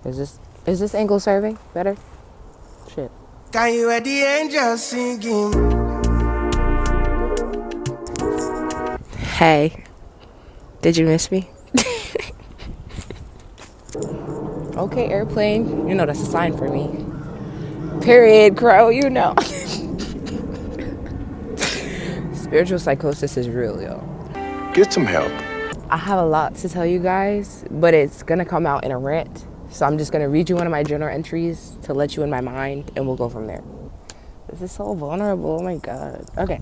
Is this angle serving better? Shit. Can you hear the angels singing? Hey, did you miss me? Okay, airplane. You know that's a sign for me. Period, crow, you know. Spiritual psychosis is real, yo. Get some help. I have a lot to tell you guys, but it's gonna come out in a rant. So I'm just gonna read you one of my journal entries to let you in my mind, and we'll go from there. This is so vulnerable, oh my God. Okay.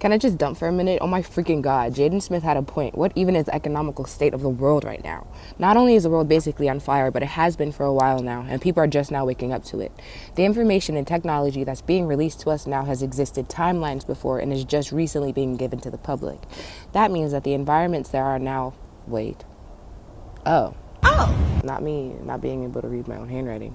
Can I just dump for a minute? Oh my freaking God, Jaden Smith had a point. What even is the economical state of the world right now? Not only is the world basically on fire, but it has been for a while now, and people are just now waking up to it. The information and technology that's being released to us now has existed timelines before and is just recently being given to the public. That means that the environments there are now... Wait. Oh. Not me not being able to read my own handwriting.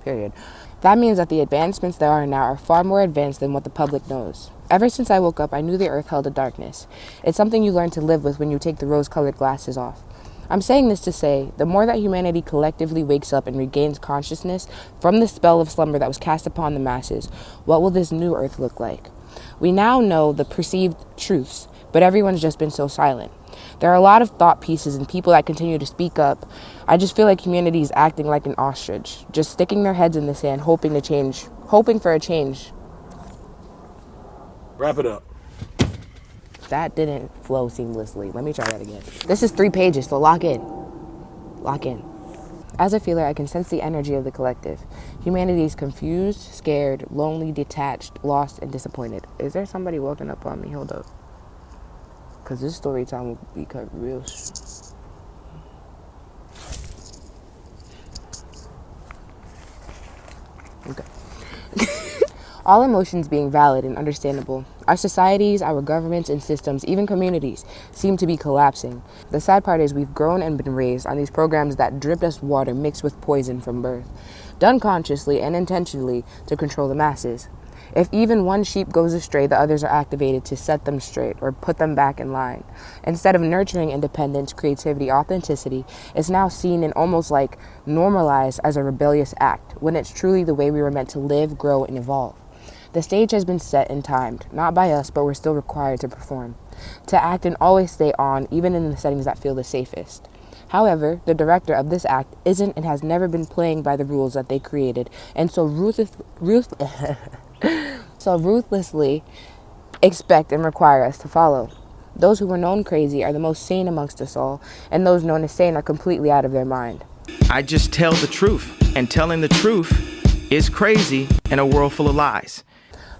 Period. That means that the advancements there are now are far more advanced than what the public knows. Ever since I woke up, I knew the earth held a darkness. It's something you learn to live with when you take the rose-colored glasses off. I'm saying this to say, the more that humanity collectively wakes up and regains consciousness from the spell of slumber that was cast upon the masses, what will this new earth look like? We now know the perceived truths, but everyone's just been so silent. There are a lot of thought pieces and people that continue to speak up. I just feel like humanity is acting like an ostrich, just sticking their heads in the sand, hoping for a change. Wrap it up. That didn't flow seamlessly. Let me try that again. This is 3 pages, so lock in. Lock in. As a feeler, I can sense the energy of the collective. Humanity is confused, scared, lonely, detached, lost, and disappointed. Is there somebody walking up on me? Hold up. Because this story time will be cut real. Okay. All emotions being valid and understandable. Our societies, our governments and systems, even communities, seem to be collapsing. The sad part is we've grown and been raised on these programs that dripped us water mixed with poison from birth, done consciously and intentionally to control the masses. If even one sheep goes astray, the others are activated to set them straight or put them back in line. Instead of nurturing independence, creativity, authenticity, it's now seen and almost like normalized as a rebellious act, when it's truly the way we were meant to live, grow, and evolve. The stage has been set and timed, not by us, but we're still required to perform, to act and always stay on, even in the settings that feel the safest. However, the director of this act isn't and has never been playing by the rules that they created, and so ruthlessly expect and require us to follow. Those who were known crazy are the most sane amongst us all, and those known as sane are completely out of their mind. I just tell the truth, and telling the truth is crazy in a world full of lies.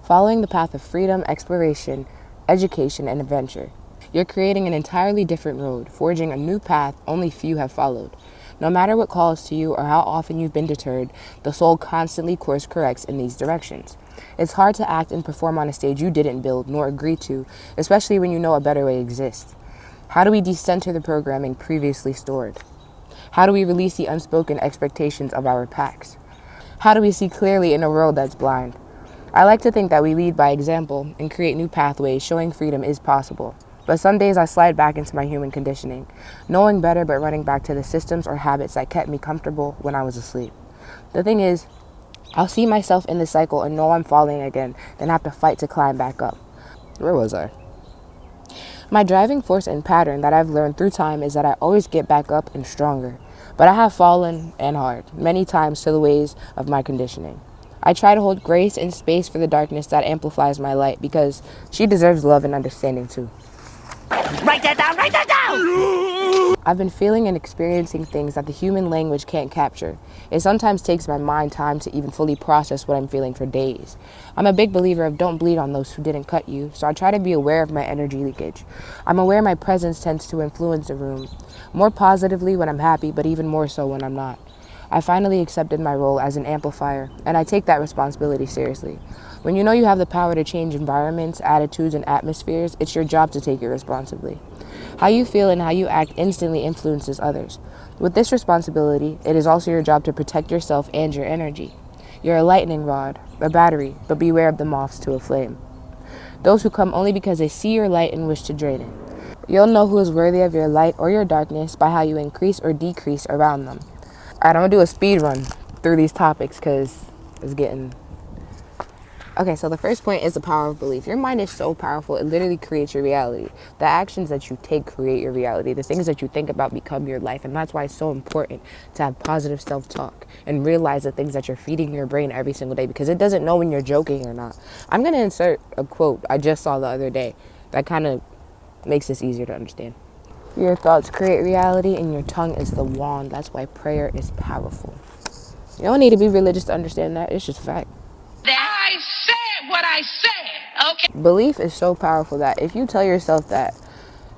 Following the path of freedom, exploration, education, and adventure. You're creating an entirely different road, forging a new path only few have followed. No matter what calls to you or how often you've been deterred, the soul constantly course corrects in these directions. It's hard to act and perform on a stage you didn't build nor agree to, especially when you know a better way exists. How do we decenter the programming previously stored? How do we release the unspoken expectations of our packs? How do we see clearly in a world that's blind? I like to think that we lead by example and create new pathways showing freedom is possible. But some days I slide back into my human conditioning, knowing better but running back to the systems or habits that kept me comfortable when I was asleep. The thing is, I'll see myself in the cycle and know I'm falling again, then have to fight to climb back up. Where was I? My driving force and pattern that I've learned through time is that I always get back up and stronger. But I have fallen, and hard, many times to the ways of my conditioning. I try to hold grace and space for the darkness that amplifies my light because she deserves love and understanding too. Write that down! Write that down! I've been feeling and experiencing things that the human language can't capture. It sometimes takes my mind time to even fully process what I'm feeling for days. I'm a big believer of don't bleed on those who didn't cut you, so I try to be aware of my energy leakage. I'm aware my presence tends to influence a room, more positively when I'm happy, but even more so when I'm not. I finally accepted my role as an amplifier, and I take that responsibility seriously. When you know you have the power to change environments, attitudes, and atmospheres, it's your job to take it responsibly. How you feel and how you act instantly influences others. With this responsibility, it is also your job to protect yourself and your energy. You're a lightning rod, a battery, but beware of the moths to a flame. Those who come only because they see your light and wish to drain it. You'll know who is worthy of your light or your darkness by how you increase or decrease around them. Alright, I'm gonna do a speed run through these topics because it's getting... Okay, so the first point is the power of belief. Your mind is so powerful, it literally creates your reality. The actions that you take create your reality. The things that you think about become your life. And that's why it's so important to have positive self-talk and realize the things that you're feeding your brain every single day, because it doesn't know when you're joking or not. I'm going to insert a quote I just saw the other day that kind of makes this easier to understand. Your thoughts create reality, and your tongue is the wand. That's why prayer is powerful. You don't need to be religious to understand that. It's just fact. I said what I said, okay? Belief is so powerful that if you tell yourself that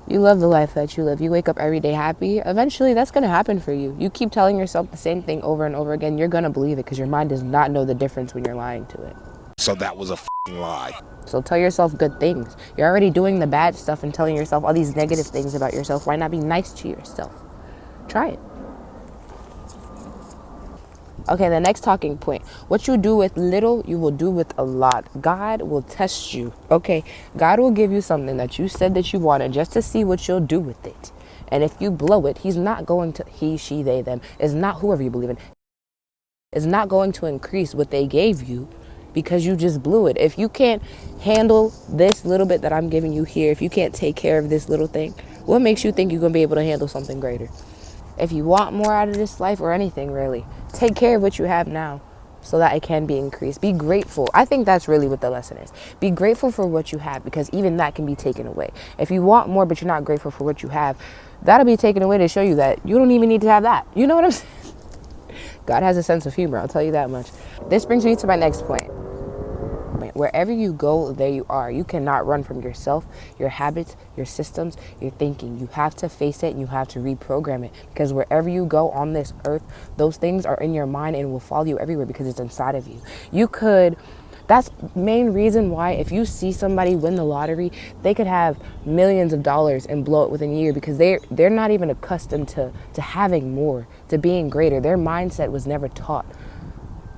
you love the life that you live, you wake up every day happy, eventually that's going to happen for you. You keep telling yourself the same thing over and over again, you're going to believe it because your mind does not know the difference when you're lying to it. So that was a f***ing lie. So tell yourself good things. You're already doing the bad stuff and telling yourself all these negative things about yourself. Why not be nice to yourself? Try it. Okay, the next talking point. What you do with little, you will do with a lot. God will test you, okay? God will give you something that you said that you wanted just to see what you'll do with it. And if you blow it, he's not going to, he, she, they, them, is not whoever you believe in, is not going to increase what they gave you because you just blew it. If you can't handle this little bit that I'm giving you here, if you can't take care of this little thing, what makes you think you're going to be able to handle something greater? If you want more out of this life or anything really, take care of what you have now so that it can be increased. Be grateful. I think that's really what the lesson is. Be grateful for what you have, because even that can be taken away. If you want more but you're not grateful for what you have, that'll be taken away to show you that you don't even need to have that. You know what I'm saying? God has a sense of humor, I'll tell you that much. This brings me to my next point. Wherever you go, there you are. You cannot run from yourself, your habits, your systems, your thinking. You have to face it and you have to reprogram it, because wherever you go on this earth, those things are in your mind and will follow you everywhere because it's inside of you. That's the main reason why if you see somebody win the lottery, they could have millions of dollars and blow it within a year, because they're not even accustomed to having more, to being greater. Their mindset was never taught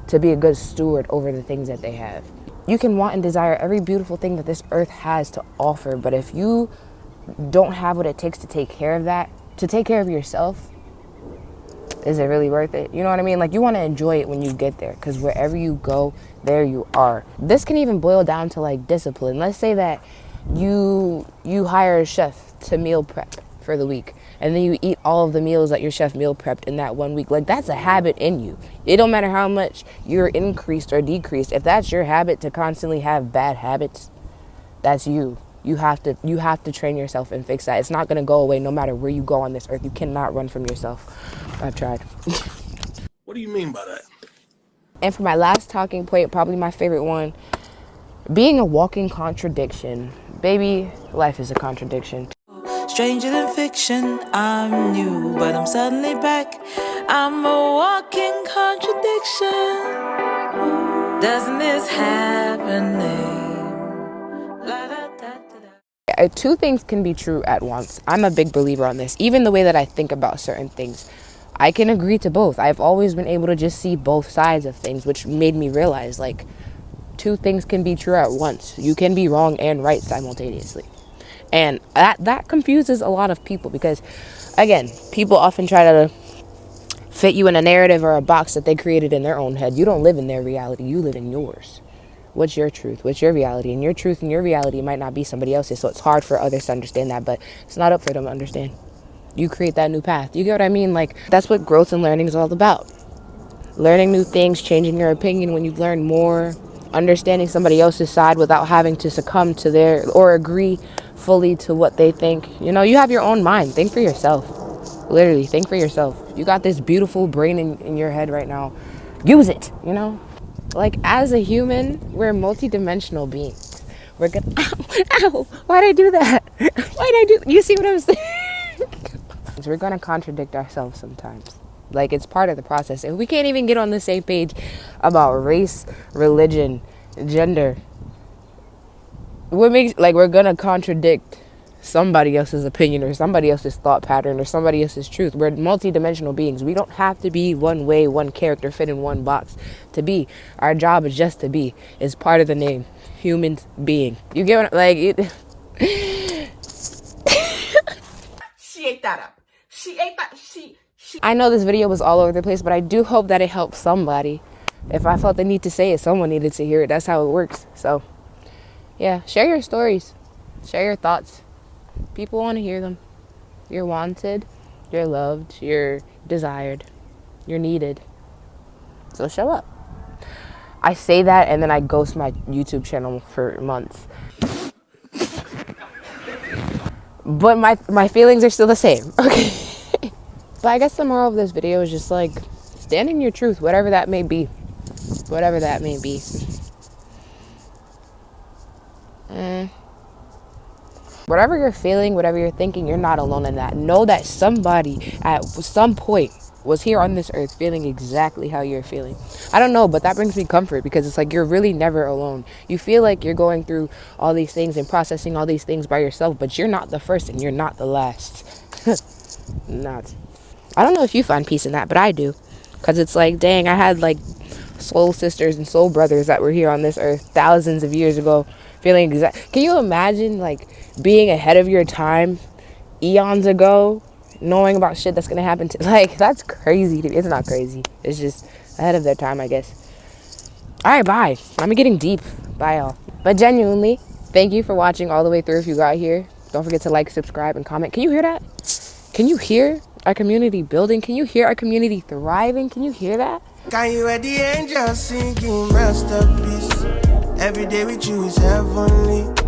to be a good steward over the things that they have. You can want and desire every beautiful thing that this earth has to offer, but if you don't have what it takes to take care of that, to take care of yourself, is it really worth it? You know what I mean? Like, you want to enjoy it when you get there, because wherever you go, there you are. This can even boil down to like discipline. Let's say that you hire a chef to meal prep for the week, and then you eat all of the meals that your chef meal prepped in that 1 week. Like, that's a habit in you. It don't matter how much you're increased or decreased. If that's your habit to constantly have bad habits, that's you. You have to train yourself and fix that. It's not going to go away no matter where you go on this earth. You cannot run from yourself. I've tried. What do you mean by that? And for my last talking point, probably my favorite one, being a walking contradiction. Baby, life is a contradiction. Stranger than fiction, I'm new, but I'm suddenly back. I'm a walking contradiction. Doesn't this have a name? La, da, da, da, da. Two things can be true at once. I'm a big believer on this. Even the way that I think about certain things, I can agree to both. I've always been able to just see both sides of things, which made me realize, like, two things can be true at once. You can be wrong and right simultaneously. And that confuses a lot of people, because, again, people often try to fit you in a narrative or a box that they created in their own head. You don't live in their reality. You live in yours. What's your truth? What's your reality? And your truth and your reality might not be somebody else's, so it's hard for others to understand that, but it's not up for them to understand. You create that new path. You get what I mean? Like, that's what growth and learning is all about. Learning new things, changing your opinion when you've learned more, understanding somebody else's side without having to succumb to their, or agree fully to what they think. You know, you have your own mind. Think for yourself. Literally, think for yourself. You got this beautiful brain in your head right now. Use it, you know? Like, as a human, we're multi-dimensional beings. We're gonna, ow, why'd I do that? Why'd I do, you see what I'm saying? So we're gonna contradict ourselves sometimes. Like, it's part of the process. If we can't even get on the same page about race, religion, gender, we're gonna contradict somebody else's opinion or somebody else's thought pattern or somebody else's truth. We're multi-dimensional beings. We don't have to be one way, one character, fit in one box to be. Our job is just to be. It's part of the name, human being. You get what, like, it. She ate that up. She ate that. I know this video was all over the place, but I do hope that it helps somebody. If I felt the need to say it, someone needed to hear it. That's how it works. So, yeah, share your stories. Share your thoughts. People want to hear them. You're wanted. You're loved. You're desired. You're needed. So show up. I say that and then I ghost my YouTube channel for months. But my feelings are still the same. Okay. But I guess the moral of this video is just like, stand in your truth, whatever that may be. Whatever that may be. Whatever you're feeling, whatever you're thinking, you're not alone in that. Know that somebody at some point was here on this earth feeling exactly how you're feeling. I don't know, but that brings me comfort because it's like you're really never alone. You feel like you're going through all these things and processing all these things by yourself, but you're not the first and you're not the last. Not. I don't know if you find peace in that, but I do. Because it's like, dang, I had like soul sisters and soul brothers that were here on this earth thousands of years ago feeling exact. Can you imagine like being ahead of your time eons ago, knowing about shit that's gonna happen to, like, that's crazy to me. It's not crazy, it's just ahead of their time, I guess. All right, bye. I'm getting deep. Bye, y'all. But genuinely, thank you for watching all the way through. If you got here, don't forget to like, subscribe, and comment. Can you hear that? Can you hear our community building? Can you hear our community thriving? Can you hear that? Can you hear the angels singing masterpiece? Every day with you is heavenly.